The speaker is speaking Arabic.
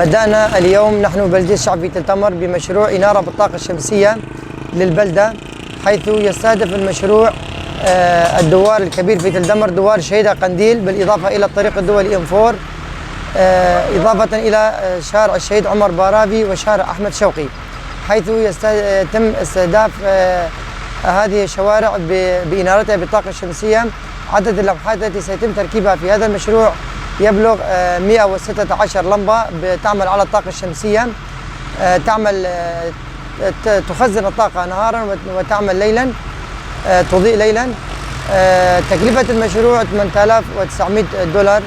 بدأنا اليوم نحن بلدية الشعب في تل تمر بمشروع إنارة بالطاقة الشمسية للبلدة، حيث يستهدف المشروع الدوار الكبير في تل تمر، دوار شهيدة قنديل، بالإضافة إلى الطريق الدولي M4، إضافة إلى شارع الشهيد عمر بارافي وشارع أحمد شوقي، حيث يتم استهداف هذه الشوارع بإنارتها بالطاقة الشمسية. عدد اللوحات التي سيتم تركيبها في هذا المشروع يبلغ 116 لمبة تعمل على الطاقة الشمسية، تخزن الطاقة نهارا وتعمل ليلا، تضيء ليلا. تكلفة المشروع $8900.